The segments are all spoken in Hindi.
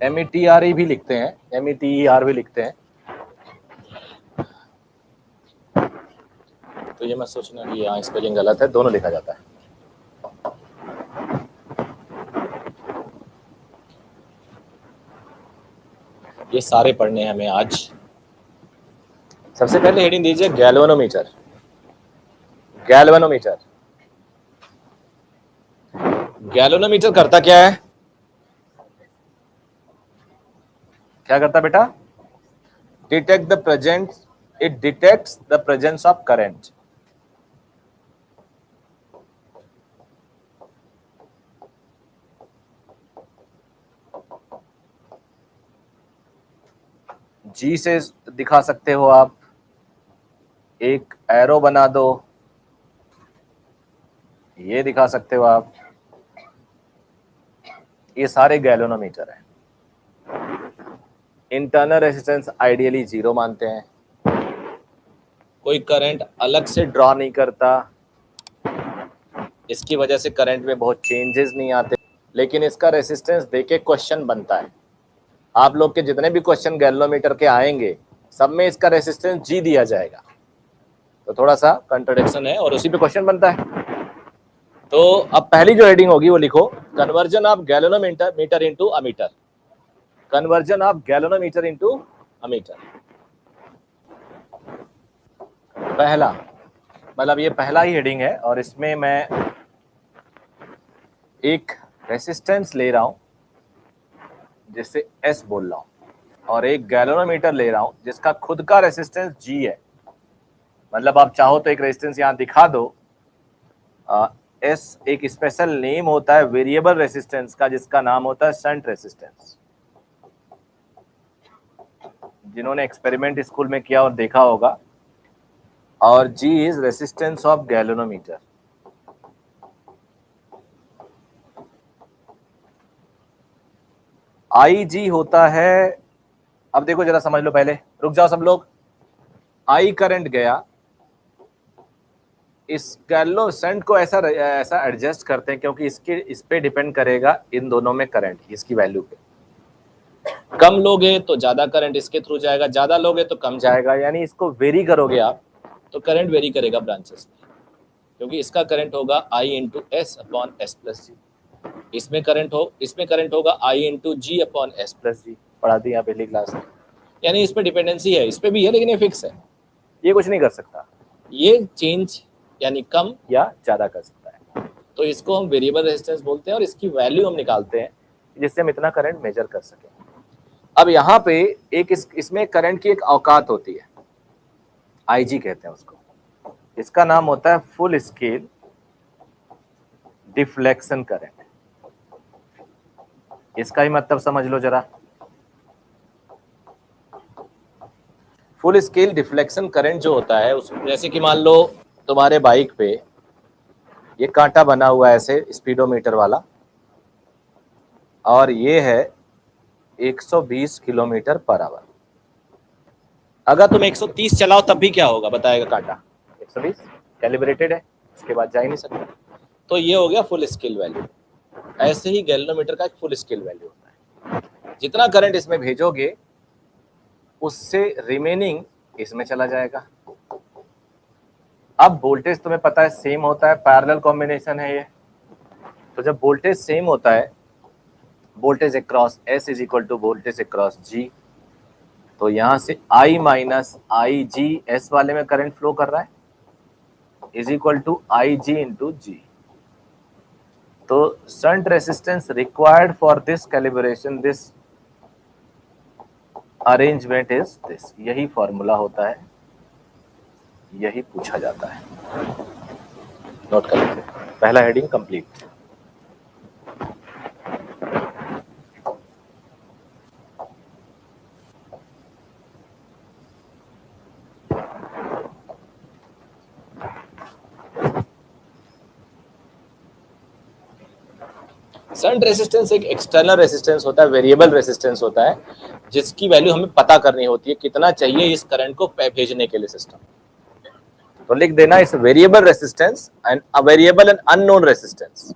METR भी लिखते हैं, METER भी लिखते हैं। तो ये मत सोचना कि यहाँ स्पेलिंग गलत है, दोनों लिखा जाता है। ये सारे पढ़ने हैं हमें आज। सबसे पहले हेडिंग दीजिए गैल्वेनोमीटर। गैल्वेनोमीटर, गैल्वेनोमीटर करता क्या है? क्या करता बेटा? Detect the presence, it detects the presence of current. G से दिखा सकते हो आप, एक एरो बना दो, ये दिखा सकते हो आप। ये सारे गैल्वेनोमीटर हैं। इंटरनल रेजिस्टेंस आइडियली 0 मानते हैं, कोई करंट अलग से ड्रॉ नहीं करता, इसकी वजह से करंट में बहुत चेंजेस नहीं आते। लेकिन इसका रेजिस्टेंस देके क्वेश्चन बनता है। आप लोग के जितने भी क्वेश्चन गैल्वेनोमीटर के आएंगे सब में इसका रेजिस्टेंस जी दिया जाएगा, तो थोड़ा सा कंट्राडिक्शन है और उसी पे क्वेश्चन बनता है। तो अब पहली जो हेडिंग होगी वो लिखो, conversion of galvanometer into ammeter. Conversion of galvanometer into ammeter. पहला, मतलब ये पहला ही हेडिंग है और इसमें मैं एक रेसिस्टेंस ले रहा हूं जिससे S बोल रहा हूं, और एक गैल्वेनोमीटर ले रहा हूं जिसका खुद का रेसिस्टेंस G है। मतलब आप चाहो तो एक रेसिस्टेंस यहां दिखा दो। S एक स्पेशल नेम होता है वेरिएबल रेसिस्टेंस का, जिसका नाम होता है शंट रेसिस्टेंस। जिन्होंने एक्सपेरिमेंट स्कूल में किया और देखा होगा। और G is resistance of galvanometer. IG होता है, अब देखो जरा समझ लो, पहले रुक जाओ सब लोग। I करंट गया, इस गैल्वेनो शंट को ऐसा एडजस्ट करते हैं क्योंकि इस पे डिपेंड करेगा इन दोनों में करंट, इसकी वैल्यू पे। कम लोगे तो ज्यादा करंट इसके थ्रू जाएगा, ज्यादा लोगे तो कम जाएगा। यानी इसको वेरी करोगे आप तो करंट वेरी करेगा ब्रांचेस में, क्योंकि इसका करंट होगा I into S upon S plus G. इसमें करंट होगा I into G upon S plus G. पढ़ा दी यहाँ पहली क्लास में। यानी इस पर डिपेंडेंसी है, इस पर भी है, लेकिन ये फिक्स है, ये कुछ नहीं कर सकता। ये चेंज यानी कम या ज्यादा कर सकता है। तो इसको हम वेरिएबल रेजिस्टेंस बोलते हैं और इसकी वैल्यू हम निकालते हैं जिससे हम इतना करंट मेजर कर सकें। अब यहाँ पे एक इसमें करंट की एक औकात होती है, IG कहते हैं उसको। इसका नाम होता है फुल स्केल डिफ्लेक्शन करंट। इसका ही मतलब समझ लो जरा। फुल स्केल डिफ्लेक्शन करंट जो होता है उस, जैसे कि मान लो तुम्हारे बाइक पे ये कांटा बना हुआ है ऐसे स्पीडोमीटर वाला, और ये है 120 किलोमीटर पर आवर। अगर तुम 130 चलाओ तब भी क्या होगा बताएगा कांटा? 120 कैलिब्रेटेड है, उसके बाद जा ही नहीं सकता। तो ये हो गया फुल स्केल वैल्यू। ऐसे ही गैल्वेनोमीटर का एक फुल स्केल वैल्यू होता है। जितना करंट इसमें भेजोगे उससे रिमेनिंग इसमें चला जाएगा। अब वोल्टेज तुम्हें पता है सेम होता है, पैरेलल कॉम्बिनेशन है ये। तो जब वोल्टेज सेम होता है, voltage across S is equal to voltage across G, तो यहां से I minus I G S वाले में करंट फ्लो कर रहा है is equal to I G into G. तो shunt resistance required for this calibration, this arrangement is this. यही फॉर्मूला होता है, यही पूछा जाता है। नोट कर लीजिए, पहला हेडिंग कंप्लीट। शंट रेसिस्टेंस एक एक्सटर्नल रेसिस्टेंस होता है, वेरिएबल रेसिस्टेंस होता है, जिसकी वैल्यू हमें पता करनी होती है कितना चाहिए इस करंट को भेजने के लिए सिस्टम। तो लिख देना इस variable resistance and a variable and unknown resistance.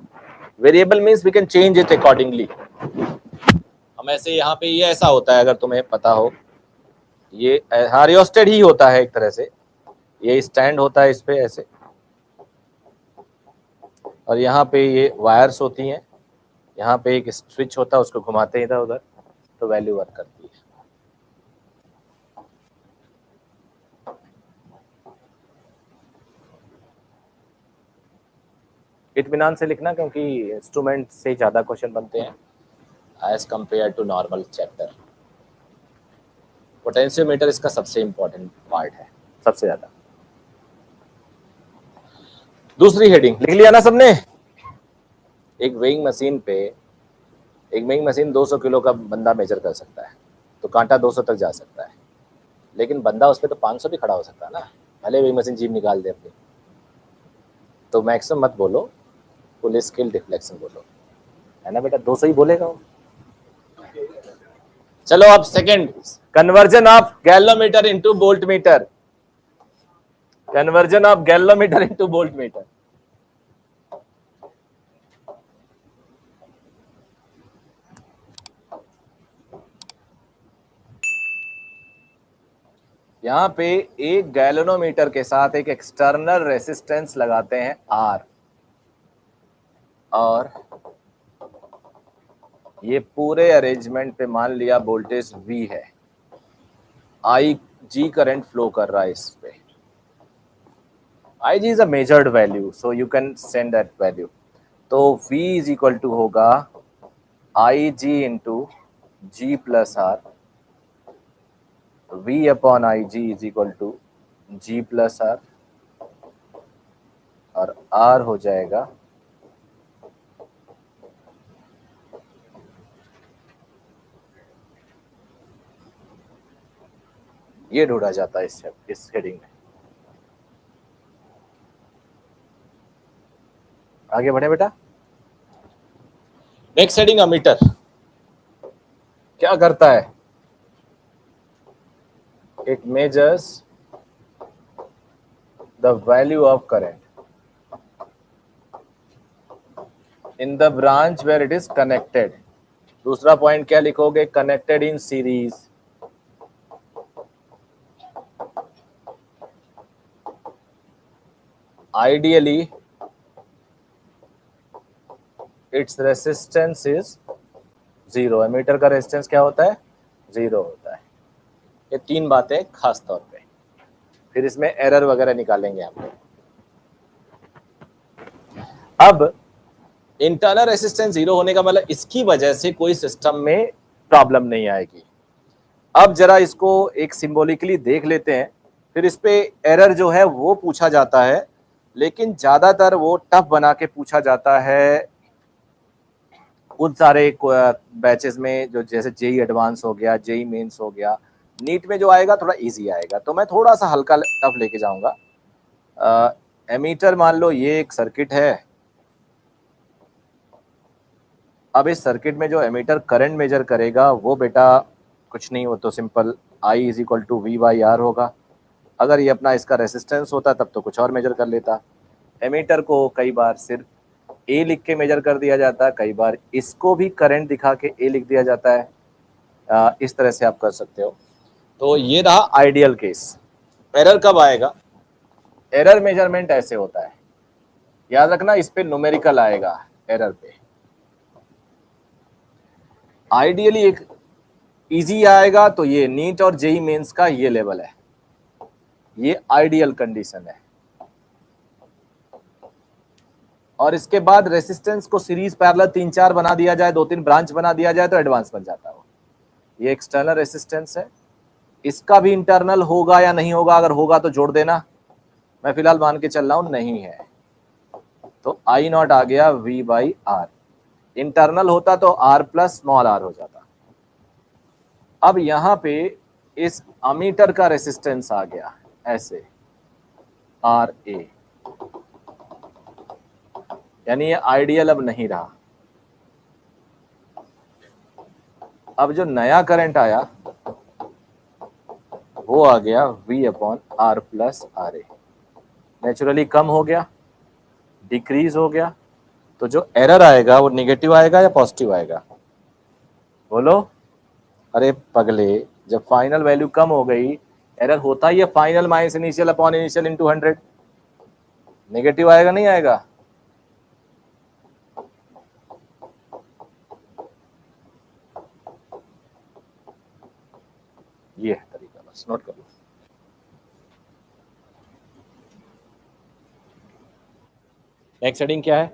Variable means we can change it accordingly. हम ऐसे यहाँ पे ये ऐसा होता है, अगर तुम्हें पता हो, ये हाँ रियोस्टेट ही होता है एक तरह से, ये स्टैंड होता है इस पे ऐसे, और यहाँ पे ये वायर्स होती हैं, यहाँ पे एक स्विच होता है, उसको घुमाते हैं इधर उधर तो वैल्यू वर्क करती है। इत्मीनान से लिखना, क्योंकि इंस्ट्रूमेंट से ज़्यादा क्वेश्चन बनते हैं as compare to normal chapter. Potentiometer इसका सबसे इंपॉर्टेंट पार्ट है, सबसे ज़्यादा। दूसरी हेडिंग लिख लिया ना सबने? एक वेइंग मशीन पे, एक वेइंग मशीन 200 किलो का बंदा मेजर कर सकता है, तो कांटा 200 तक जा सकता है, लेकिन बंदा उस पर तो 500 भी खड़ा हो सकता है ना, भले वेइंग मशीन जीप निकाल दे अपनी। तो मैक्सिमम मत बोलो, फुल स्केल डिफ्लेक्शन बोलो, है ना बेटा? 200 ही बोलेगा वो। चलो अब second, conversion of galvanometer into volt meter, conversion of galvanometer into volt meter. यहाँ पे एक गैलोनोमीटर के साथ एक एक्सटर्नल रेसिस्टेंस लगाते हैं R, और ये पूरे अरेंजमेंट पे मान लिया वोल्टेज V है, IG करंट फ्लो कर रहा है इस पे। IG is a measured value, so you can send that value. तो V इज इक्वल टू होगा IG into G plus R, V upon IG is equal to G plus R, और R हो जाएगा ये, ढूंढा जाता है इस हेडिंग में। आगे बढ़े बेटा। नेक्स्ट हेडिंग, अमीटर क्या करता है? It measures the value of current in the branch where it is connected. दूसरा पॉइंट क्या लिखोगे? Connected in series. Ideally its resistance is zero. Ammeter का रेजिस्टेंस क्या होता है? जीरो होता है। ये तीन बातें खास तौर पे, फिर इसमें एरर वगैरह निकालेंगे हम लोग। अब इंटरनल रेजिस्टेंस जीरो होने का मतलब इसकी वजह से कोई सिस्टम में प्रॉब्लम नहीं आएगी। अब जरा इसको एक सिंबॉलिकली देख लेते हैं, फिर इस पे एरर जो है वो पूछा जाता है, लेकिन ज्यादातर वो टफ बना के पूछा जाता है उन सारे बैचेस में, जो जैसे जेई एडवांस हो गया, जेई मेंस हो गया। नीट में जो आएगा थोड़ा इजी आएगा, तो मैं थोड़ा सा हल्का टफ लेके जाऊंगा। एमीटर मान लो ये एक सर्किट है। अब इस सर्किट में जो एमीटर करंट मेजर करेगा वो बेटा कुछ नहीं, हो तो simple I is equal to V/R होगा। अगर ये अपना इसका रेसिस्टेंस होता तब तो कुछ और मेजर कर लेता। एमीटर को कई बार सिर्फ A लिख के मेजर कर दिया जाता है, कई बार इसको भी करंट दिखा के A लिख दिया जाता है। इस तरह से आप कर सकते हो। तो ये रहा आइडियल केस। एरर कब आएगा? एरर मेजरमेंट ऐसे होता है, याद रखना, इस पे न्यूमेरिकल आएगा एरर पे। आइडियली एक इजी आएगा तो ये नीट और जेई मेंस का ये लेवल है, ये आइडियल कंडीशन है। और इसके बाद रेसिस्टेंस को सीरीज पैरेलल 3-4 बना दिया जाए, 2-3 ब्रांच बना दिया जाए तो एडवांस बन जाता है। ये एक्सटर्नल रेसिस्टेंस है, इसका भी इंटरनल होगा या नहीं होगा? अगर होगा तो जोड़ देना, मैं फिलहाल मान के चल रहा हूं नहीं है, तो I0 आ गया V/R। इंटरनल होता तो R प्लस स्मॉल r हो जाता। अब यहां पे इस अमीटर का रेसिस्टेंस आ गया ऐसे RA, यानी ये आइडियल अब नहीं रहा। अब जो नया करंट आया वो आ गया V/R प्लस RA। नेचुरली कम हो गया, डिक्रीज हो गया, तो जो एरर आएगा वो निगेटिव आएगा या पॉजिटिव आएगा? बोलो। अरे पगले, जब फाइनल वैल्यू कम हो गई, एरर होता ही है final minus initial upon initial into 100, negative आएगा नहीं आएगा? ये है तरीका, बस नोट कर लो। नेक्स्ट हेडिंग क्या है?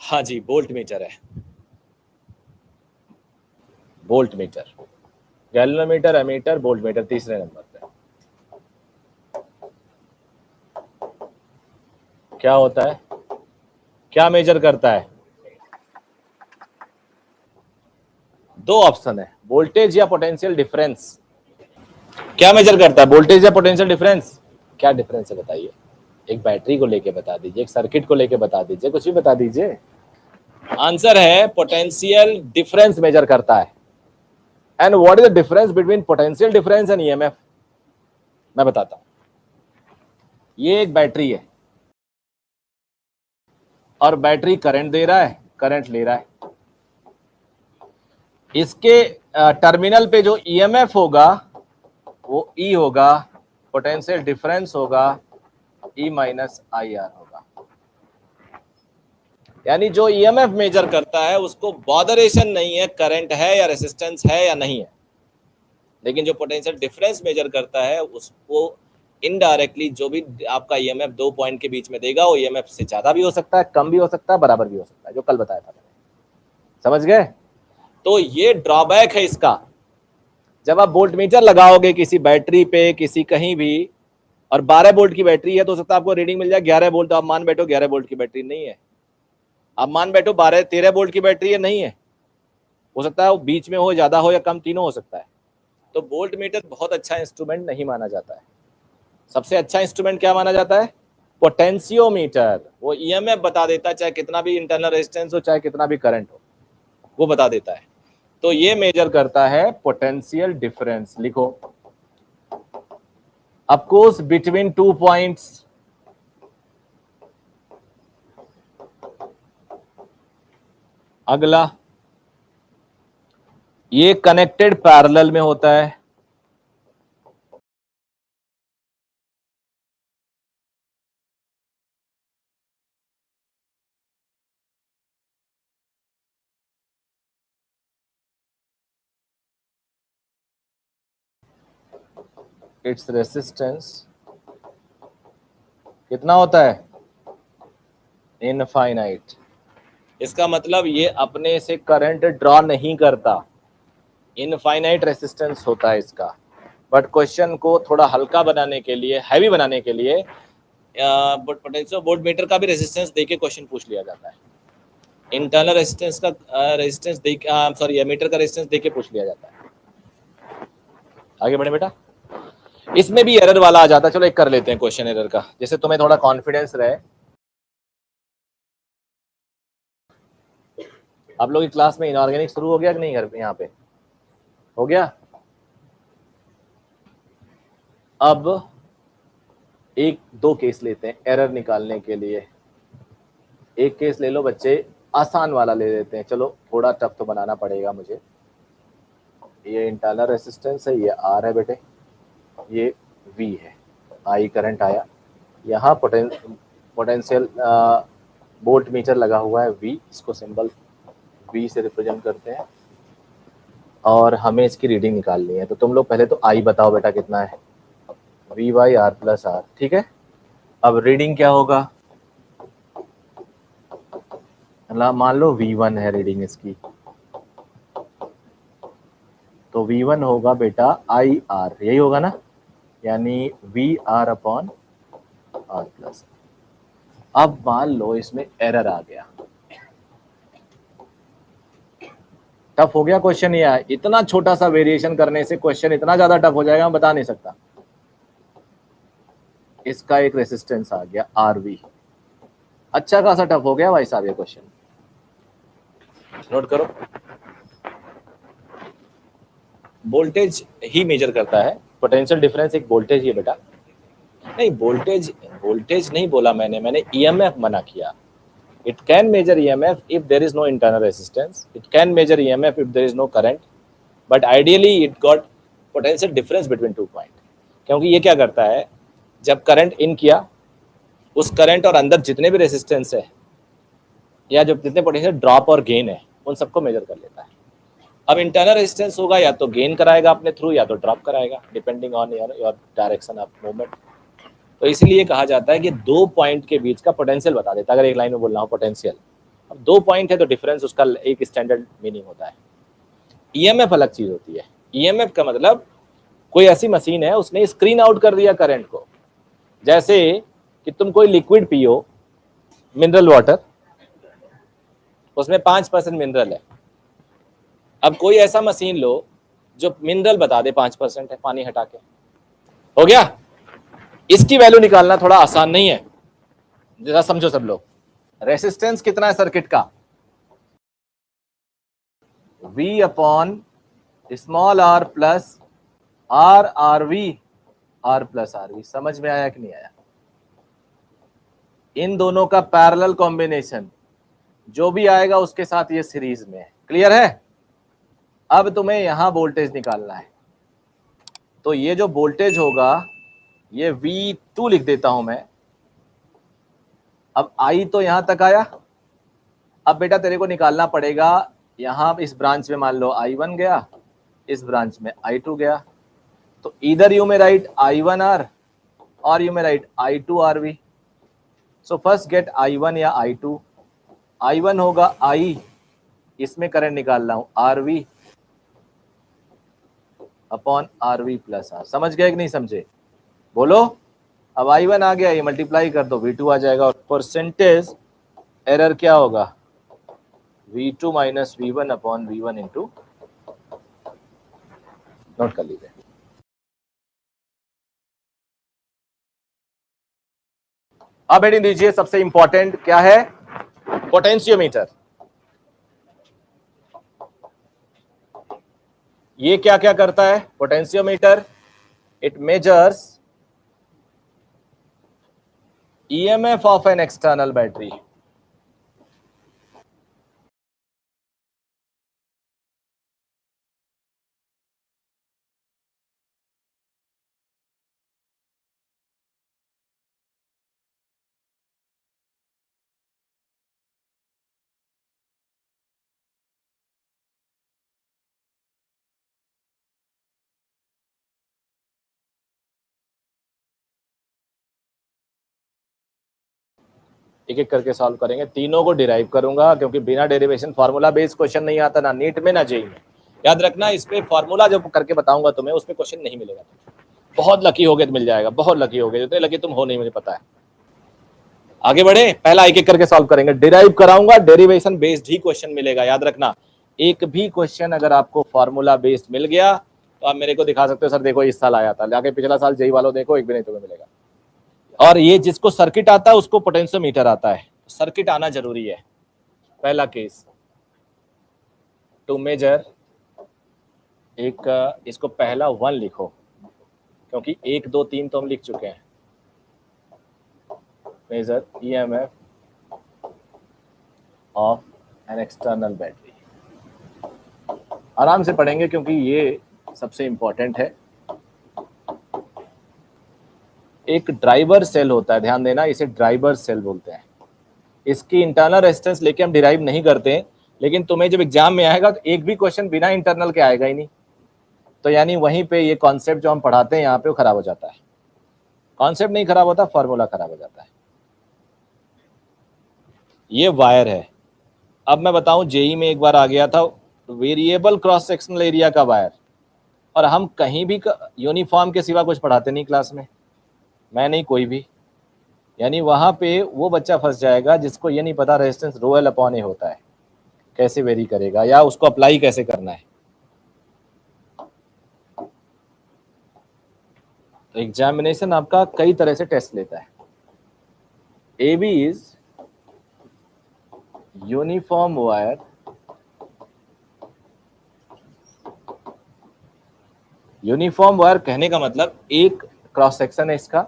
हाँ जी, वोल्ट मीटर है। Voltmeter, galvanometer, ammeter, voltmeter तीसरे नंबर पे। क्या होता है, क्या मेजर करता है? दो ऑप्शन है, वोल्टेज या पोटेंशियल डिफरेंस। क्या मेजर करता है, वोल्टेज या पोटेंशियल डिफरेंस? क्या डिफरेंस है बताइए? एक बैटरी को लेके बता दीजिए, एक सर्किट को लेके बता दीजिए, कुछ भी बता दीजिए। आंसर है पोटेंशियल डिफरेंस मेजर करता है। And what is the difference between potential difference and EMF? मैं बताता हूं। ये एक बैटरी है और बैटरी करंट दे रहा है, करंट ले रहा है। इसके टर्मिनल पे जो ईएमएफ होगा वो ई होगा, पोटेंशियल डिफरेंस होगा ई माइनस आई आर होगा। यानी जो ईएमएफ मेजर करता है उसको बॉदरेशन नहीं है करंट है या रेजिस्टेंस है या नहीं है, लेकिन जो पोटेंशियल डिफरेंस मेजर करता है उसको इनडायरेक्टली जो भी आपका ईएमएफ 2 पॉइंट के बीच में देगा वो ईएमएफ से ज्यादा भी हो सकता है, कम भी हो सकता है, बराबर भी हो सकता है, जो कल बताया था मैंने। समझ गए? तो ये ड्रॉबैक है इसका। जब आप वोल्ट मीटर लगाओगे किसी बैटरी पे, किसी कहीं भी, और 12 वोल्ट की बैटरी है तो हो सकता है आपको रीडिंग मिल जाए 11 वोल्ट, तो आप मान बैठो 11 वोल्ट की बैटरी नहीं है। आप मान बैठो 13 वोल्ट की बैटरी है, नहीं है। हो सकता है वो बीच में हो, ज्यादा हो या कम, तीनों हो सकता है। तो वोल्ट मीटर बहुत अच्छा इंस्ट्रूमेंट नहीं माना जाता है। सबसे अच्छा इंस्ट्रूमेंट क्या माना जाता है? पोटेंशियोमीटर। वो ईएमएफ बता देता है, चाहे कितना भी इंटरनल रेजिस्टेंस हो, चाहे कितना भी करंट हो, वो बता देता है। तो ये मेजर करता है पोटेंशियल डिफरेंस। लिखो, ऑफ कोर्स बिटवीन 2 पॉइंट्स। अगला, ये कनेक्टेड पैरेलल में होता है। इट्स रेसिस्टेंस कितना होता है? इनफाइनाइट। इसका मतलब ये अपने से करंट ड्रॉ नहीं करता, इनफाइनाइट रेसिस्टेंस होता है इसका। बट क्वेश्चन को थोड़ा हल्का बनाने के लिए, हैवी बनाने के लिए, पोटेंशियो वोल्ट मीटर का भी रेजिस्टेंस देके क्वेश्चन पूछ लिया जाता है। इंटरनल रेजिस्टेंस का रेजिस्टेंस देके, सॉरी, एमीटर का रेजिस्टेंस देके पूछ लिया जाता है। आगे बढ़े बेटा। इसमें भी एरर वाला आ जाता है। चलो एक कर लेते हैं क्वेश्चन एरर का, जैसे तुम्हें थोड़ा कॉन्फिडेंस रहे। आप लोग की क्लास में इनऑर्गेनिक शुरू हो गया कि नहीं? घर पे यहाँ पे हो गया? अब एक दो केस लेते हैं एरर निकालने के लिए। एक केस ले लो बच्चे, आसान वाला ले लेते हैं। चलो थोड़ा टफ तो बनाना पड़ेगा मुझे। ये इंटरनल रेसिस्टेंस है, ये आर है बेटे, ये वी है, आई करंट आया। यहाँ पोटेंशियल वोल्ट मीटर लगा हुआ है वी, इसको सिंबल वी से रिप्रेजेंट करते हैं, और हमें इसकी रीडिंग निकालनी है। तो तुम लोग पहले तो आई बताओ बेटा कितना है? V by R plus R, ठीक है। अब रीडिंग क्या होगा? मान लो V1 है रीडिंग इसकी, तो V1 होगा बेटा आई आर, यही होगा ना, यानी V R upon R plus. अब मान लो इसमें एरर आ गया, टफ हो गया क्वेश्चन। ये इतना छोटा सा वेरिएशन करने से क्वेश्चन इतना ज्यादा टफ हो जाएगा, मैं बता नहीं सकता। इसका एक रेसिस्टेंस आ गया आरवी, अच्छा खासा टफ हो गया भाई साहब ये क्वेश्चन। नोट करो, वोल्टेज ही मेजर करता है, पोटेंशियल डिफरेंस एक वोल्टेज ही है बेटा। नहीं, वोल्टेज वोल्टेज नहीं बोला मैंने ईएमएफ मना किया। It can measure EMF if there is no internal resistance. It can measure EMF if there is no current. But ideally it got potential difference between 2 point. क्योंकि ये क्या करता है, जब करंट इन किया, उस करंट और अंदर जितने भी रेसिस्टेंस है या जो जितने पोटेंशियल ड्रॉप और गेन है उन सबको मेजर कर लेता है. अब इंटरनल रेजिस्टेंस होगा या तो गेन कराएगा अपने थ्रू या तो ड्रॉप कराएगा, depending on your direction of movement. तो इसलिए कहा जाता है कि 2 पॉइंट के बीच का पोटेंशियल बता देता है. अगर एक लाइन में बोल रहा हूँ पोटेंशियल, अब 2 पॉइंट है तो डिफरेंस उसका एक स्टैंडर्ड मीनिंग होता है. ईएमएफ अलग चीज होती है. ईएमएफ का मतलब कोई ऐसी मशीन है उसने स्क्रीन आउट कर दिया करंट को. जैसे कि तुम कोई लिक्विड पियो, मिनरल वाटर, उसमें 5% मिनरल है. अब कोई ऐसा मशीन लो जो मिनरल बता दे 5% है, पानी हटा के. हो गया. इसकी वैल्यू निकालना थोड़ा आसान नहीं है, जरा समझो सब लोग. रेसिस्टेंस कितना है सर्किट का? V upon small r plus R RV, R plus RV. समझ में आया कि नहीं आया? इन दोनों का पैरेलल कॉम्बिनेशन जो भी आएगा उसके साथ ये सीरीज में है. क्लियर है? अब तुम्हें यहां वोल्टेज निकालना है. तो ये जो वोल्टेज होगा ये V2 लिख देता हूं मैं. अब I तो यहां तक आया. अब बेटा तेरे को निकालना पड़ेगा यहां इस ब्रांच में, मान लो I1 गया, इस ब्रांच में I2 गया. तो इधर यू में राइट I1R और यू में right I2RV. So first gate I1 या I2. I1 होगा I, इसमें करंट निकाल रहा हूं RV upon RV plus R. समझ गए कि नहीं समझे? बोलो. अब I1 आ गया, ये मल्टीप्लाई कर दो, V2 आ जाएगा. और परसेंटेज एरर क्या होगा? V2 minus V1 upon V1 into. Note कर लीजिए. अब हेडिंग दीजिए, सबसे इंपॉर्टेंट क्या है? पोटेंशियोमीटर. ये क्या क्या करता है potentiometer? It measures EMF of an external battery. एक एक करके सॉल्व करेंगे. तीनों को डिराइव करूंगा क्योंकि बिना डेरिवेशन फार्मूला बेस्ड क्वेश्चन नहीं आता, ना नीट में ना जेई में. याद रखना, इस पे फार्मूला जो करके बताऊंगा तुम्हें उस पे क्वेश्चन नहीं मिलेगा. बहुत लकी हो गए तो मिल जाएगा, बहुत लकी हो गए. जितने लकी तुम हो नहीं मुझे पता है. आगे बढ़े, पहला एक एक करके सॉल्व करेंगे. डिराइव कराऊंगा, डेरिवेशन बेस्ड ही क्वेश्चन मिलेगा. याद रखना, एक भी क्वेश्चन अगर आपको फार्मूला बेस्ड मिल गया तो आप मेरे को दिखा सकते हो, सर देखो इस साल आया था, जाके पिछला साल जेई वालों देखो, एक भी नहीं तुम्हें मिलेगा. और ये जिसको सर्किट आता है उसको पोटेंशियोमीटर आता है. सर्किट आना जरूरी है. पहला केस, टू मेजर, एक इसको पहला 1 लिखो क्योंकि 1 2 3 तो हम लिख चुके हैं. Measure EMF of an external battery. आराम से पढ़ेंगे क्योंकि ये सबसे इंपॉर्टेंट है. एक ड्राइवर सेल होता है, ध्यान देना, इसे ड्राइवर सेल बोलते हैं. इसकी इंटरनल रेजिस्टेंस लेके हम डिराइव नहीं करते, लेकिन तुम्हें जब एग्जाम में आएगा तो एक भी क्वेश्चन बिना इंटरनल के आएगा ही नहीं. तो यानी वहीं पे ये कॉन्सेप्ट जो हम पढ़ाते हैं यहाँ पे वो खराब हो जाता है. कॉन्सेप्ट नहीं खराब होता, फॉर्मूला खराब हो जाता है. ये वायर है. अब मैं बताऊं, जेई में एक बार आ गया था वेरिएबल क्रॉस सेक्शनल एरिया का वायर, और हम कहीं भी यूनिफॉर्म के सिवा कुछ पढ़ाते नहीं क्लास में, मैं नहीं कोई भी. यानी वहां पे वो बच्चा फंस जाएगा जिसको ये नहीं पता रेजिस्टेंस रो एल अपॉन ए होता है, कैसे वेरी करेगा या उसको अप्लाई कैसे करना है. तो एग्जामिनेशन आपका कई तरह से टेस्ट लेता है. AB is uniform wire uniform wire कहने का मतलब एक क्रॉस सेक्शन है इसका,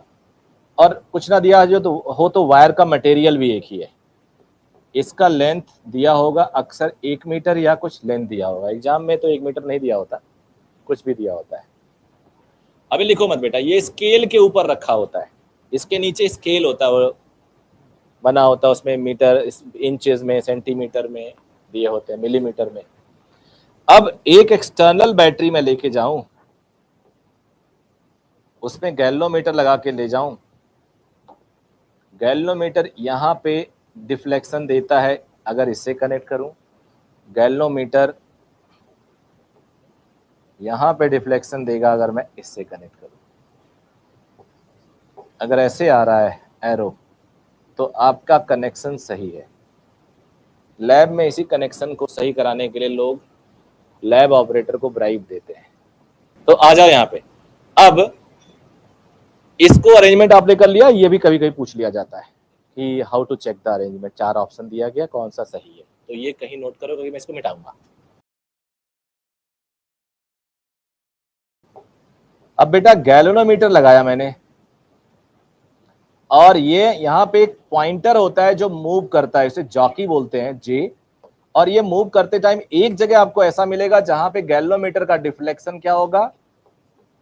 और कुछ ना दिया जो तो हो तो वायर का मटेरियल भी एक ही है. इसका लेंथ दिया होगा अक्सर 1 मीटर या कुछ लेंथ दिया होगा, एग्जाम में तो 1 मीटर नहीं दिया होता, कुछ भी दिया होता है। अभी लिखो मत बेटा, ये स्केल के ऊपर रखा होता है, इसके नीचे स्केल होता है, वो बना होता है, उसमें मीटर, इंचेस में, सेंटीमीटर में दिए होते हैं, मिलीमीटर में। अब एक एक्सटर्नल बैटरी में लेके जाऊं, उसमें गैल्वोमीटर लगा के ले जाऊं, गैल्वोमीटर यहाँ पे डिफ्लेक्शन देता है, अगर इससे कनेक्ट करूं, गैल्वोमीटर यहाँ पे डिफ्लेक्शन देगा अगर मैं इससे कनेक्ट करूं। अगर ऐसे आ रहा है एरो तो आपका कनेक्शन सही है। लैब में इसी कनेक्शन को सही कराने के लिए लोग लैब ऑपरेटर को ब्राइब देते हैं। तो आ जाओ यहाँ पे। अब इसको अरेंजमेंट आपने कर लिया, ये भी कभी कभी पूछ लिया जाता है कि how to check the arrangement, 4 option दिया गया, कौन सा सही है, तो ये कहीं नोट करो क्योंकि मैं इसको मिटाऊंगा। अब बेटा गैल्वेनोमीटर लगाया मैंने, और ये यहाँ पे एक पॉइंटर होता है जो मूव करता है, इसे जॉकी बोलते हैं, जे, और ये मूव करते टाइम एक जगह आपको ऐसा मिलेगा जहां पे गैल्वेनोमीटर का डिफ्लेक्शन क्या होगा,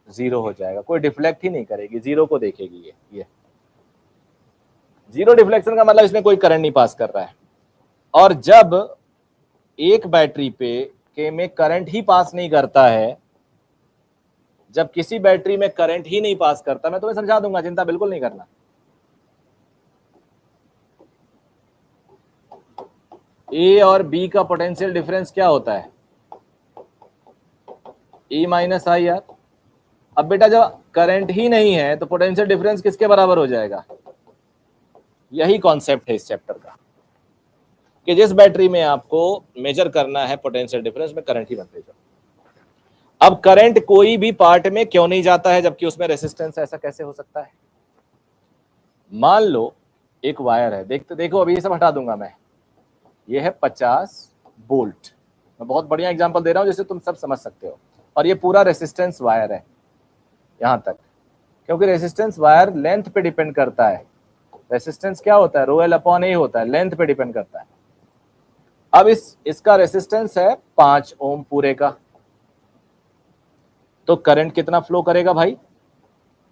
0 हो जाएगा, कोई डिफ्लेक्ट ही नहीं करेगी, 0 को देखेगी ये 0 डिफ्लेक्शन का मतलब इसमें कोई करंट नहीं पास कर रहा है। और जब एक बैटरी पे के में करंट ही पास नहीं करता है, जब किसी बैटरी में करंट ही नहीं पास करता, मैं तुम्हें समझा दूंगा, चिंता बिल्कुल नहीं करना। ए और बी का पोटेंशियल डिफरेंस क्या होता है, E माइनस आई आर। अब बेटा जब करंट ही नहीं है तो पोटेंशियल डिफरेंस किसके बराबर हो जाएगा, यही कॉन्सेप्ट है इस चैप्टर का, कि जिस बैटरी में आपको मेजर करना है पोटेंशियल डिफरेंस में करंट ही बनते जाओ। अब करंट कोई भी पार्ट में क्यों नहीं जाता है जबकि उसमें रेसिस्टेंस, ऐसा कैसे हो सकता है। मान लो एक वायर है, देखो अभी ये सब हटा दूंगा मैं, ये है 50 वोल्ट, मैं बहुत बढ़िया एग्जांपल दे रहा हूं जिससे तुम सब समझ सकते हो, और ये पूरा रेसिस्टेंस वायर है यहां तक, क्योंकि रेसिस्टेंस वायर लेंथ पे डिपेंड करता है। रेसिस्टेंस क्या होता है, ρl अपॉन ए होता है, लेंथ पे डिपेंड करता है। अब इसका रेसिस्टेंस है 5 ओम पूरे का, तो करंट कितना फ्लो करेगा भाई,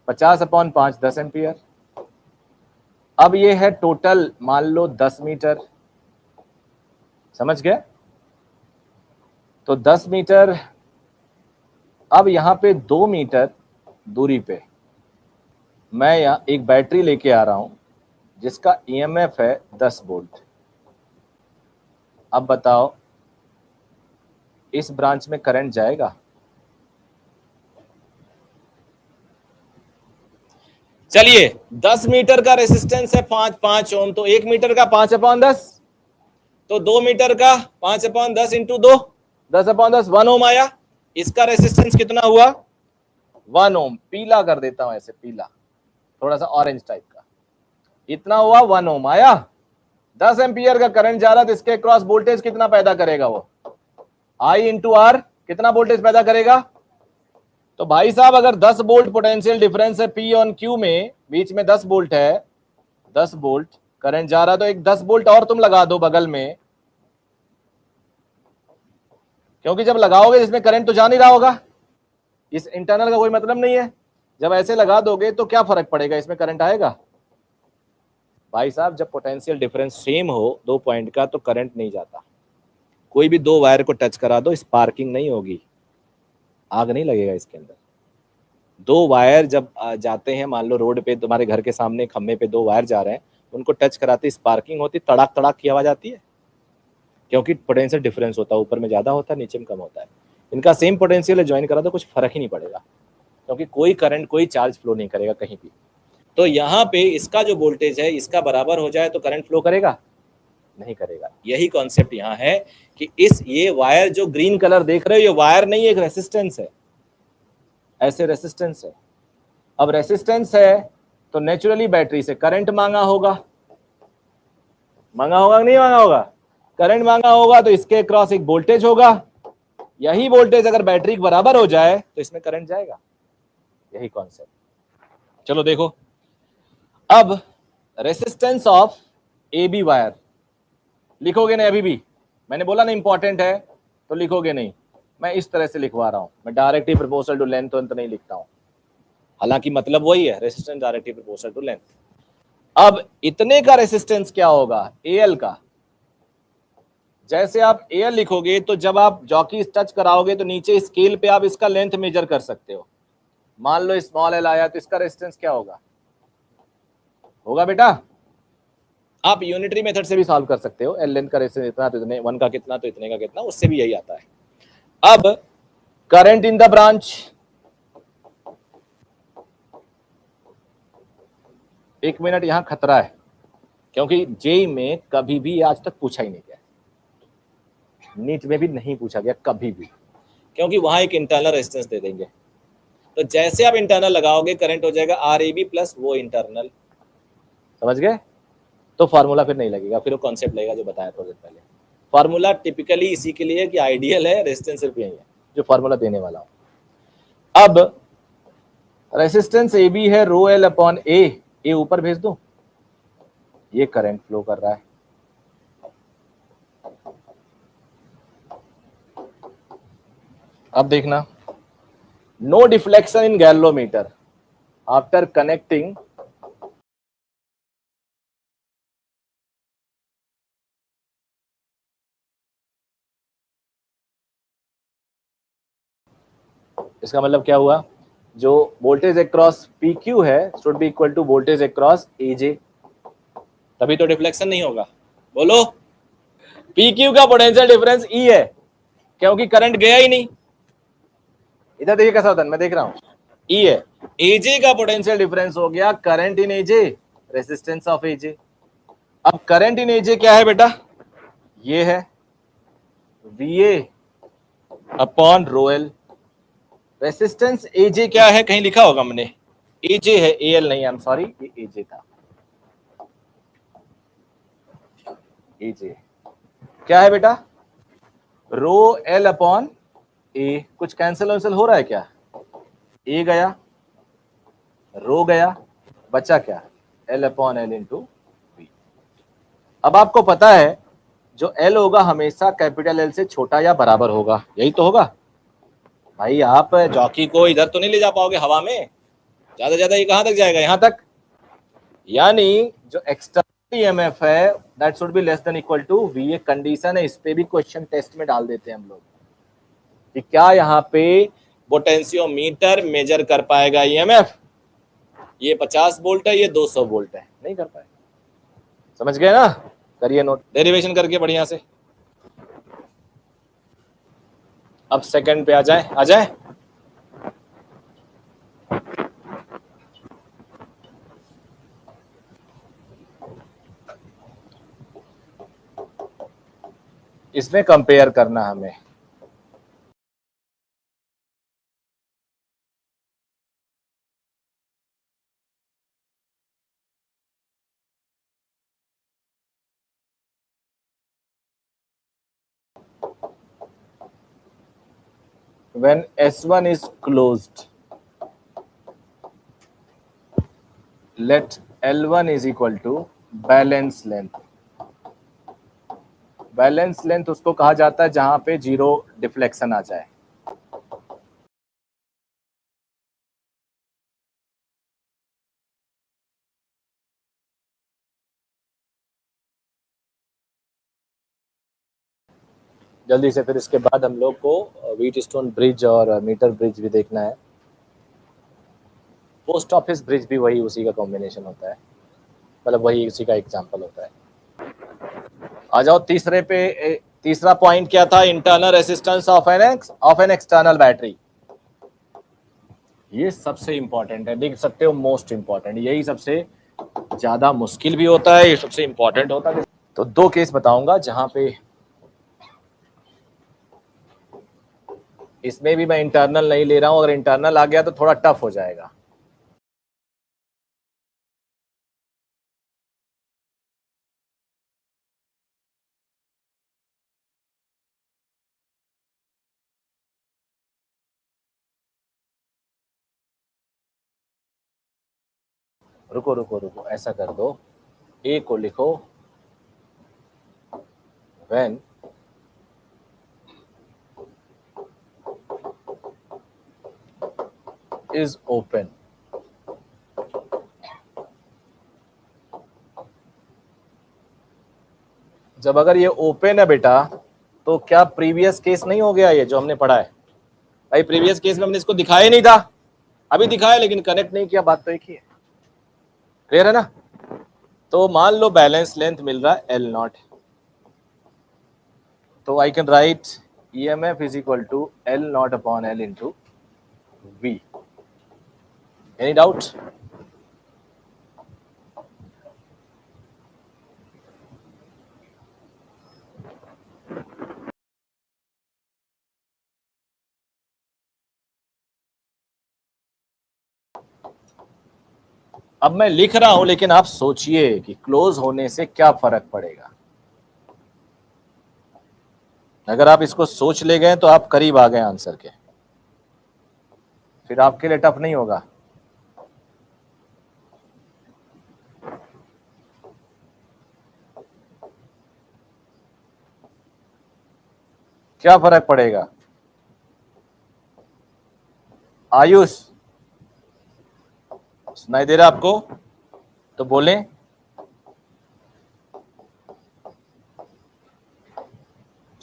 50 अपॉन 5, 10 एम्पियर। अब ये है टोटल मान लो 10 मीटर, समझ गए, तो 10 मीटर। अब यहां पे 2 मीटर दूरी पे मैं यहां एक बैटरी लेके आ रहा हूं जिसका ईएमएफ है 10 वोल्ट। अब बताओ इस ब्रांच में करंट जाएगा, चलिए 10 मीटर का रेसिस्टेंस है 5 ओम, तो 1 मीटर का 5/10, तो 2 मीटर का 5/10 इंटू 2, 10/10, 1 ओम आया। इसका रेसिस्टेंस कितना हुआ, 1 ओम। पीला कर देता हूं ऐसे, पीला थोड़ा सा ऑरेंज टाइप का, इतना हुआ, 1 ओम आया। 10 एम्पियर का करंट जा रहा, तो इसके क्रॉस वोल्टेज कितना पैदा करेगा वो, आई इंटू आर, कितना वोल्टेज पैदा करेगा। तो भाई साहब अगर 10 वोल्ट पोटेंशियल डिफरेंस है पी ऑन क्यू में, बीच में 10 वोल्ट है, 10 वोल्ट करंट जा रहा, तो एक 10 वोल्ट और तुम लगा दो बगल में, क्योंकि जब लगाओगे इसमें करंट तो जा नहीं रहा होगा, इस इंटरनल का कोई मतलब नहीं है। जब ऐसे लगा दोगे तो क्या फर्क पड़ेगा, इसमें करंट आएगा। भाई साहब जब पोटेंशियल डिफरेंस सेम हो 2 पॉइंट का तो करंट नहीं जाता। कोई भी 2 वायर को टच करा दो, स्पार्किंग नहीं होगी, आग नहीं लगेगा इसके अंदर। 2 वायर जब जाते हैं, मान लो रोड पे तुम्हारे घर के सामने खंभे पे 2 वायर जा रहे हैं, उनको टच कराते स्पार्किंग होती, तड़ाक तड़ाक की आवाज आती है, क्योंकि पोटेंशियल डिफरेंस होता है, ऊपर में ज्यादा होता है, नीचे में कम होता है। इनका सेम पोटेंशियल है, ज्वाइन करा दो कुछ फर्क ही नहीं पड़ेगा, क्योंकि कोई करंट कोई चार्ज फ्लो नहीं करेगा कहीं भी। तो यहाँ पे इसका जो वोल्टेज है इसका बराबर हो जाए तो करंट फ्लो करेगा, नहीं करेगा। यही कॉन्सेप्ट यहाँ है कि ये वायर जो ग्रीन कलर देख रहे हो, ये वायर नहीं, एक रेसिस्टेंस है, ऐसे रेसिस्टेंस है। अब रेसिस्टेंस है तो नेचुरली बैटरी से करंट मांगा होगा, मांगा होगा नहीं मांगा होगा, करंट मांगा होगा, तो इसके क्रॉस एक वोल्टेज होगा, यही वोल्टेज अगर बैटरी के बराबर हो जाए तो इसमें करंट जाएगा, यही कॉन्सेप्ट। चलो देखो, अब resistance of A B wire, लिखोगे नहीं अभी भी, मैंने बोला ना इंपॉर्टेंट है तो लिखोगे नहीं, मैं इस तरह से लिखवा रहा हूं, मैं डायरेक्टली प्रोपोर्शनल टू लेंथ तो नहीं लिखता हूं, हालांकि मतलब वही है, resistance directly proportional to length. अब इतने का रेसिस्टेंस क्या होगा, एल का। जैसे आप एल लिखोगे तो जब आप जॉकी टच कराओगे तो नीचे स्केल पे आप इसका लेंथ मेजर कर सकते हो। मान लो स्मॉल एल आया तो इसका रेजिस्टेंस क्या होगा, होगा बेटा, आप यूनिटरी मेथड से भी सॉल्व कर सकते हो, एल लेंथ का रेजिस्टेंस इतना तो इतने, वन का कितना तो इतने का कितना, उससे भी यही आता है। अब करंट इन द ब्रांच, एक मिनट यहां खतरा है, क्योंकि जेई में कभी भी आज तक पूछा ही नहीं गया, नीट में भी नहीं पूछा गया कभी भी, क्योंकि वहां एक इंटरनल रेजिस्टेंस दे देंगे, तो जैसे आप इंटरनल लगाओगे करंट हो जाएगा आर ए बी प्लस वो इंटरनल, समझ गए, तो फार्मूला फिर नहीं लगेगा, फिर वो कॉन्सेप्ट लगेगा जो बताया थोड़ी देर पहले। फार्मूला टिपिकली इसी के लिए कि आइडियल है, रेजिस्टेंस सिर्फ यही है जो फार्मूला देने वाला हूं। अब रेजिस्टेंस ए बी है रो एल अपॉन ए ऊपर भेज दो, ये करंट फ्लो कर रहा है, अब देखना, no deflection in galvanometer after connecting इसका मतलब क्या हुआ, जो वोल्टेज अक्रॉस पी क्यू है should be equal to voltage across A J, तभी तो डिफ्लेक्शन नहीं होगा, बोलो। पी क्यू का पोटेंशियल डिफरेंस ई है, क्योंकि करंट गया ही नहीं, इधर देखिए कैसा होता है, मैं देख रहा हूं, ई है, एजे का पोटेंशियल डिफरेंस हो गया current in AJ, resistance of AJ. अब करंट इन एजे क्या है बेटा, ये है VA upon rho L, resistance AJ क्या है, कहीं लिखा होगा मैंने, एजे है, एल नहीं, आई एम सॉरी, ये एजे था, एजे क्या है बेटा, रो एल अपॉन ए, कुछ कैंसिल वैंसिल हो रहा है क्या, ए गया, रो गया, बचा क्या, L upon L into B. अब आपको पता है जो एल होगा हमेशा कैपिटल एल से छोटा या बराबर होगा, यही तो होगा भाई, आप जॉकी को इधर तो नहीं ले जा पाओगे हवा में, ज्यादा ज्यादा ये कहां तक जाएगा, यहां तक, यानी जो एक्सटर्नल ईएमएफ है that should be less than equal to V, ये कंडीशन है, इस पे भी क्वेश्चन टेस्ट में डाल देते हैं हम लोग कि क्या यहाँ पे पोटेंशियोमीटर मेजर कर पाएगा ईएमएफ, ये 50 वोल्ट है, ये 200 वोल्ट है, नहीं कर पाएगा, समझ गए ना, करिए नोट डेरिवेशन करके बढ़िया से। अब सेकंड पे आ जाए, आ जाए, इसमें कंपेयर करना हमें, when S1 is closed, let L1 is equal to balance length, balance length उसको कहा जाता है जहां पे जीरो डिफ्लेक्शन आ जाए, जल्दी से। फिर इसके बाद हम लोग को व्हीट स्टोन ब्रिज और मीटर ब्रिज भी देखना है, पोस्ट ऑफिस ब्रिज भी वही उसी का कॉम्बिनेशन होता है, मतलब वही उसी का एग्जांपल होता है। आ जाओ तीसरे पे, तीसरा पॉइंट क्या था, internal resistance of an external battery, ये सबसे इंपॉर्टेंट है, देख सकते हो मोस्ट इंपॉर्टेंट, यही सबसे ज्यादा मुश्किल भी होता है, ये सबसे इंपॉर्टेंट होता है। तो दो केस बताऊंगा जहां पे, इसमें भी मैं इंटरनल नहीं ले रहा हूं, अगर इंटरनल आ गया तो थोड़ा टफ हो जाएगा। रुको रुको रुको, ऐसा कर दो, ए को लिखो when is open. जब अगर ये ओपन है बेटा तो क्या प्रीवियस केस नहीं हो गया ये जो हमने पढ़ा है? भाई प्रीवियस केस में हमने इसको दिखाया नहीं था, अभी दिखाया लेकिन कनेक्ट नहीं किया, बात तो एक ही है। क्लियर है ना? तो मान लो बैलेंस लेंथ मिल रहा है एल नॉट, तो I can write EMF is equal to L naught upon L into V. Any doubt? अब मैं लिख रहा हूं लेकिन आप सोचिए कि क्लोज होने से क्या फर्क पड़ेगा। अगर आप इसको सोच ले गए तो आप करीब आ गए आंसर के, फिर आपके लिए टफ नहीं होगा। क्या फर्क पड़ेगा? आयुष सुनाई दे रहा आपको? तो बोले।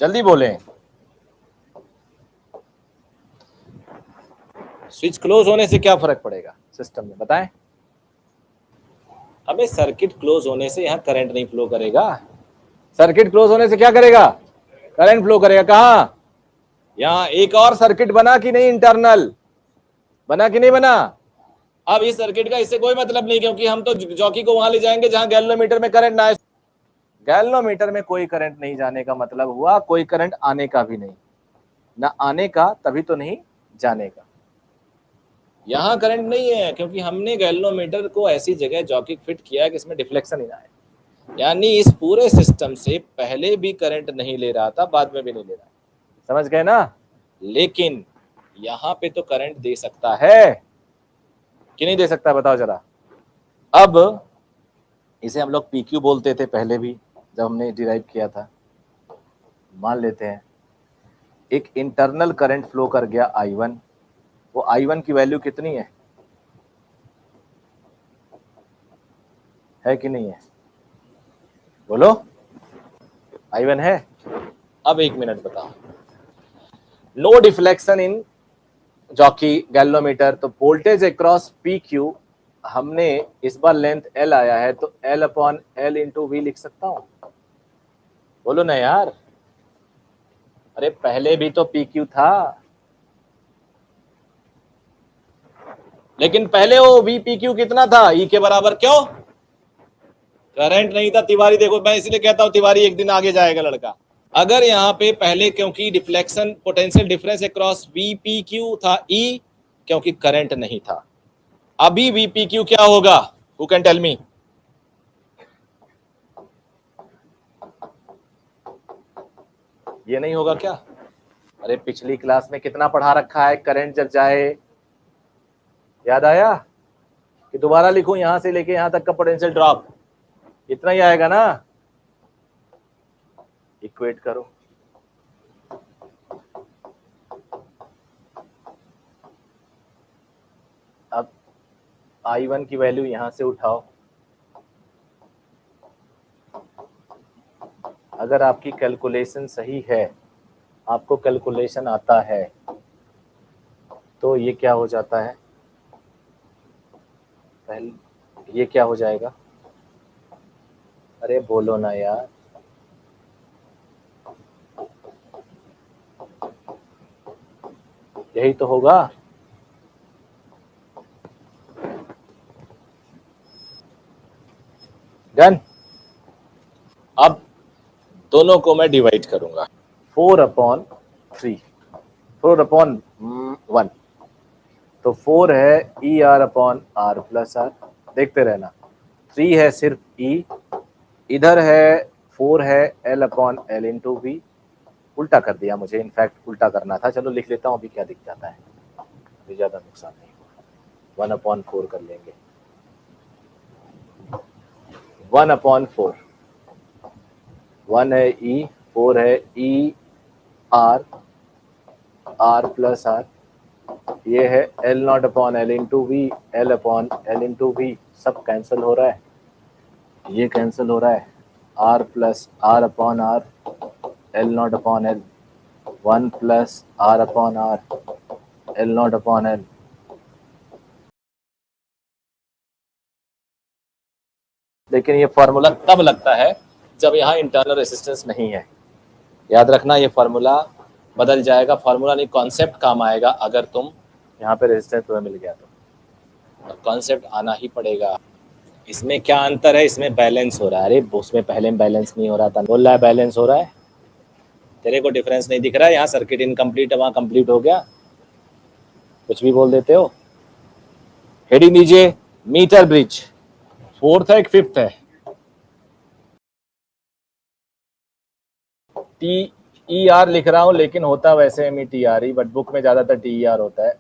जल्दी बोले। स्विच क्लोज होने से क्या फर्क पड़ेगा सिस्टम में, बताएं। हमें सर्किट क्लोज होने से यहाँ करंट नहीं फ्लो करेगा। सर्किट क्लोज होने से क्या करेगा? करंट फ्लो करेगा। कहां? यहाँ एक और सर्किट बना कि नहीं? इंटरनल बना कि नहीं बना? अब इस सर्किट का इससे कोई मतलब नहीं, क्योंकि हम तो जॉकी को वहां ले जाएंगे जहां गैल्वेनोमीटर में करंट ना आए। गैल्वेनोमीटर में कोई करंट नहीं जाने का मतलब हुआ कोई करंट आने का भी नहीं, ना आने का तभी तो नहीं जाने का। यहां करंट नहीं है क्योंकि हमने गैल्वेनोमीटर को ऐसी जगह जॉकी फिट किया है कि इसमें डिफ्लेक्शन ही ना आए, यानी इस पूरे सिस्टम से पहले भी करंट नहीं ले रहा था, बाद में भी नहीं ले रहा। समझ गए ना? लेकिन यहां पे तो करंट दे सकता है कि नहीं दे सकता, बताओ जरा। अब इसे हम लोग PQ बोलते थे पहले भी जब हमने डिराइव किया था। मान लेते हैं एक इंटरनल करंट फ्लो कर गया I1, वो I1 की वैल्यू कितनी है कि नहीं है? बोलो। I1 है। अब एक मिनट बताओ, no deflection in jockey galvanometer, तो वोल्टेज अक्रॉस PQ हमने इस बार लेंथ L आया है तो L upon L into V लिख सकता हूं। बोलो ना यार, अरे पहले भी तो PQ था, लेकिन पहले वो VPQ कितना था? E के बराबर। क्यों? करंट नहीं था। तिवारी देखो, मैं इसलिए कहता हूं तिवारी एक दिन आगे जाएगा लड़का। अगर यहाँ पे पहले क्योंकि deflection potential difference across VPQ था E, क्योंकि करंट नहीं था। अभी VPQ क्या होगा? Who can tell me? ये नहीं होगा क्या? अरे पिछली क्लास में कितना पढ़ा रखा है, करंट जब जाए, याद आया कि दोबारा लिखूं? यहां से लेके यहां तक का पोटेंशियल ड्रॉप इतना ही आएगा ना। इक्वेट करो। अब I1 की वैल्यू यहां से उठाओ। अगर आपकी कैलकुलेशन सही है, आपको कैलकुलेशन आता है, तो ये क्या हो जाता है? पहले ये क्या हो जाएगा? अरे बोलो ना यार। यही तो होगा। डन। अब दोनों को मैं डिवाइड करूंगा, 4/3, 4/1, तो 4 है ER/R+R। देखते रहना। 3 है सिर्फ E, इधर है 4 है L/L इंटू V। उल्टा कर दिया मुझे, इनफैक्ट उल्टा करना था, चलो लिख लेता हूँ, अभी क्या दिख जाता है, अभी ज्यादा नुकसान नहीं हुआ। 1/4 कर लेंगे, 1/4, 1 है E, 4 है E R R plus R, ये है L naught upon L into V, L upon L into V, सब कैंसिल हो रहा है, ये कैंसिल हो रहा है, R plus R upon R, L naught upon L, 1 plus R upon R, L naught upon L. लेकिन ये फार्मूला तब लगता है जब यहाँ इंटरनल रेजिस्टेंस नहीं है। याद रखना, ये फार्मूला बदल जाएगा, फार्मूला नहीं कॉन्सेप्ट काम आएगा अगर तुम यहाँ पे रेजिस्टेंस तुम्हें मिल गया तो कॉन्सेप्ट आना ही पड़ेगा। इसमें क्या अंतर है, इसमें बैलेंस हो रहा है, अरे उसमें पहले में बैलेंस नहीं हो रहा था, बोल रहा है बैलेंस हो रहा है, तेरे को डिफरेंस नहीं दिख रहा है, यहाँ सर्किट इनकम्प्लीट है वहाँ कंप्लीट हो गया, कुछ भी बोल देते हो। हेडिंग दीजिए मीटर ब्रिज, फोर्थ है कि फिफ्थ है, टी ई आर लिख रहा हूं लेकिन होता वैसे एम ई टी आर ही, बट बुक में ज्यादातर टी ई आर होता है।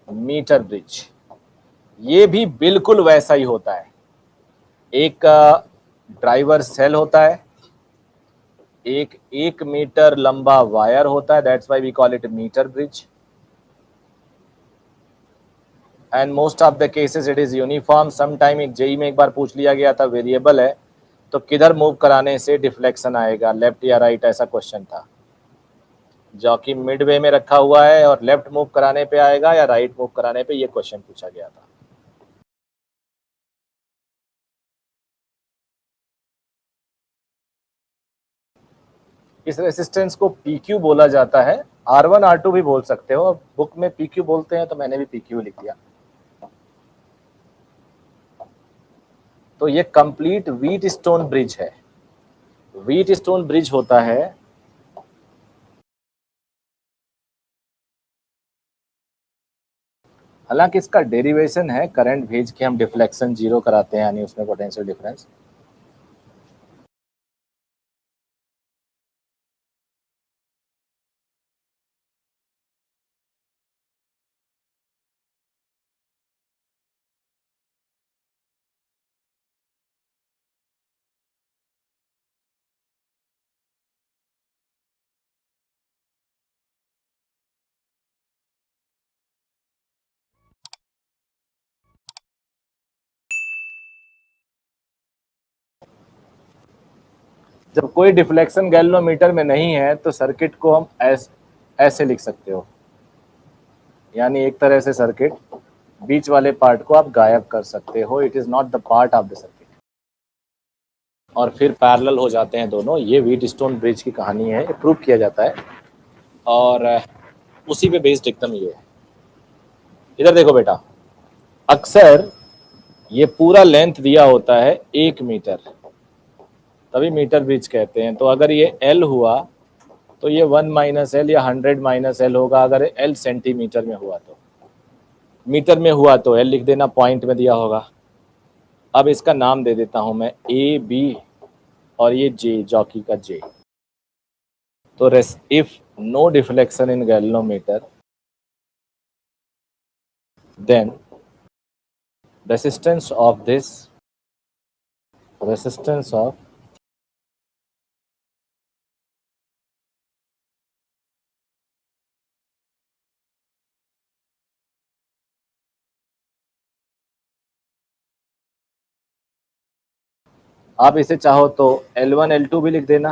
मीटर ब्रिज ये भी बिल्कुल वैसा ही होता है, एक ड्राइवर सेल होता है, एक 1 मीटर लंबा वायर होता है, that's why we call it metre bridge, and most of the cases it is uniform. Some time एक जेई में एक बार पूछ लिया गया था, वेरिएबल है तो किधर मूव कराने से डिफ्लेक्शन आएगा, लेफ्ट या राइट, ऐसा क्वेश्चन था, जो कि मिडवे में रखा हुआ है और लेफ्ट मूव कराने पे आएगा या राइट मूव कराने पे, ये क्वेश्चन पूछा गया था। इस रेसिस्टेंस को PQ बोला जाता है, R1 R2 भी बोल सकते हो, बुक में PQ बोलते हैं तो मैंने भी PQ लिख दिया। तो ये कंप्लीट व्हीट स्टोन ब्रिज है। व्हीट स्टोन ब्रिज होता है, हालांकि इसका डेरिवेशन है करंट भेज के हम डिफ्लेक्शन जीरो कराते हैं, यानी उसमें पोटेंशियल डिफरेंस। जब कोई डिफ्लेक्शन गैल्वेनोमीटर में नहीं है तो सर्किट को हम ऐसे लिख सकते हो, यानी एक तरह से सर्किट बीच वाले पार्ट को आप गायब कर सकते हो, it is not the part of the circuit, और फिर पैरेलल हो जाते हैं दोनों। ये व्हीट स्टोन ब्रिज की कहानी है, प्रूव किया जाता है और उसी पे बेस्ड एकदम ये है। इधर देखो बेटा, अक्सर ये पूरा लेंथ दिया होता है 1 मीटर, तभी मीटर ब्रिज कहते हैं। तो अगर ये L हुआ तो ये 1 माइनस एल या 100 माइनस एल होगा, अगर L सेंटीमीटर में हुआ तो, मीटर में हुआ तो L लिख देना, पॉइंट में दिया होगा। अब इसका नाम दे देता हूं मैं AB और ये J, जॉकी का J। तो if no deflection in galvanometer, then resistance of आप इसे चाहो तो L1 L2 भी लिख देना,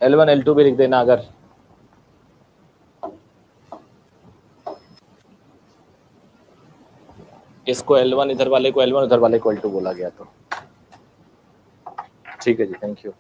L1 L2 भी लिख देना, अगर इसको L1 इधर वाले को L1 उधर वाले को L2 बोला गया तो। ठीक है जी, थैंक यू।